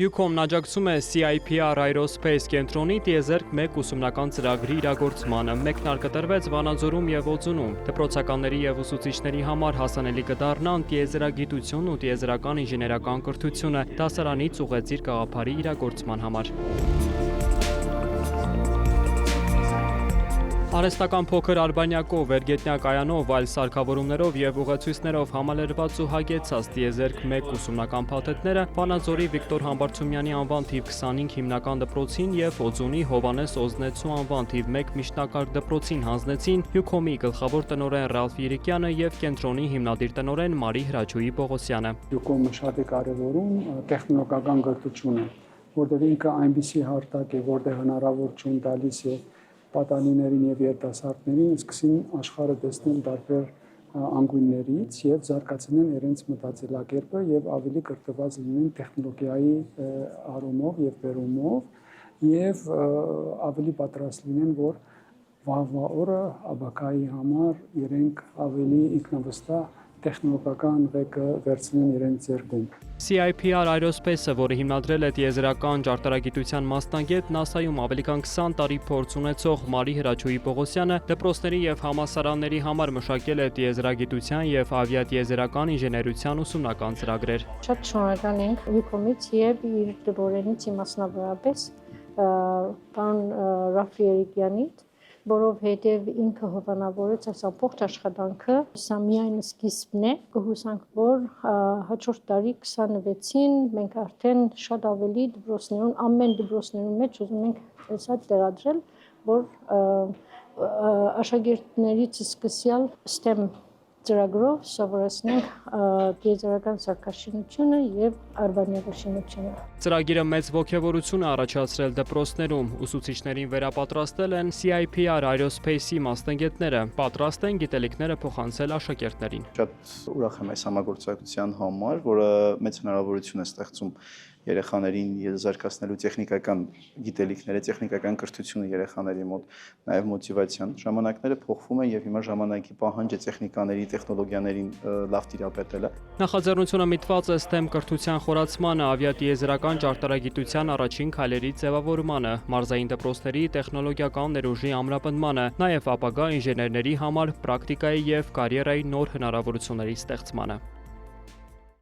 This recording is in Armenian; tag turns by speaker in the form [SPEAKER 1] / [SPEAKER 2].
[SPEAKER 1] UCOM-ն աջակցում է CIPR Aerospace կենտրոնի տիեզերք 1 ուսումնական ծրագրի իրագործմանը, մեկնարկը տրվեց Վանաձորում և Օձունում։ Դպրոցականների և ուսուցիչների համար հասանելի կդառնան տիեզերագիտությունն ու տիեզերական ինժեներական կրթությունը դասարանից ուղեծիր գաղափարի իրագործման համար։ Արհեստական փոքր արբանյակով, վերգետնյա կայանով, այլ սարքավորումներով և ուղեցույցներով համալրված ու հագեցած տիեզերք 1 ուսումնական փաթեթները Վանաձորի Վիկտոր Համբարձումյանի անվան թիվ 25 հիմնական դպրոցին և Օձունի Հովհաննես Օզնեցու անվան թիվ 1 միջնակարգ դպրոցին հանձնեցին UCOM-ի գլխավոր տնօրեն Ռալֆ Երիկյանը և կենտրոնի հիմնադիր տնօրեն Մարի Հրաչուհի Պողոսյանը։
[SPEAKER 2] UCOM-ը շատ է կարևորում տեխնոլոգիական կրթությունը, որտեղ ինքը այնպիսի հարթակ է, որտեղ հնարավորություն տալիս է պատանիներին և երիտասարդներին սկսին աշխարհը տեսնել տարբեր անկյուններից և զարգացնեն իրենց մտածելակերպը և ավելի կրթված լինեն տեխնոլոգիայի առումով և բերումով և ավելի պատրաստ լինեն, որ վաղվա օրը ապագայի համար իրենք ավելի ինքնավստահ տեխնոլոգիական ղեկը վերցնեն իրենց ձեռքում։
[SPEAKER 1] CIPR Aerospace-ը, որը հիմնադրել է տիեզերական ճարտարագիտության մասնագետ, ՆԱՍԱ-ում ավելի քան 20 տարի փորձ ունեցող Մարի Հրաչուհի Պողոսյանը դպրոցների և համալսարանների համար մշակել է տիեզերագիտության և ավիատիեզերական ինժեներության ուսումնական ծրագրեր։
[SPEAKER 3] Շատ շնորհակալ ենք UCOM-ից և իր տնօրենից մասնավորապես պարոն Ռալֆ Երիկյանից, որովհետև ինքը հովանավորեց այս ամբողջ աշխատանքը, սա միայն սկիզբն է, կհուսանք, որ հաջորդ տարի 26-ին մենք արդեն շատ ավելի դպրոցներում, ամեն դպրոցներում մեջ ուզում ենք սա տեղադրել, որ աշակերտներից սկսյալ STEM ծրագրով սովորեցնենք տիեզերական սարքաշինությունը և արբանյակաշինությունը։
[SPEAKER 1] Ծրագիրը մեծ ոգևորություն է առաջացրել դպրոցներում, ուսուցիչներին վերապատրաստել են CIPR Aerospace-ի մասնագետները, պատրաստ են գիտելիքները փոխանցել աշակերտներին։
[SPEAKER 4] Շատ ուրախ եմ այս համագործակցության համար, որը մեծ հնարավորություն է ստեղծում երեխաներին զարգացնելու տեխնիկական գիտելիքները, տեխնիկական կրթությունը երեխաների մոտ, նաև մոտիվացիան։ Ժամանակները փոխվում են և հիմա ժամանակի պահանջը տեխնիկաների, տեխնոլոգիաներին լավ տիրապետելը։
[SPEAKER 1] Նախաձեռնությունը միտված է STEM կրթության խորացմանը, ավիատիեզերական ճարտարագիտության առաջին քայլերի ձևավորմանը, մարզային դպրոցների տեխնոլոգիական ներուժի ամրապնդմանը, նաև ապագա ինժեներների համար պրակտիկայի և կարիերայի նոր հնարավորությունների ստեղծմանը։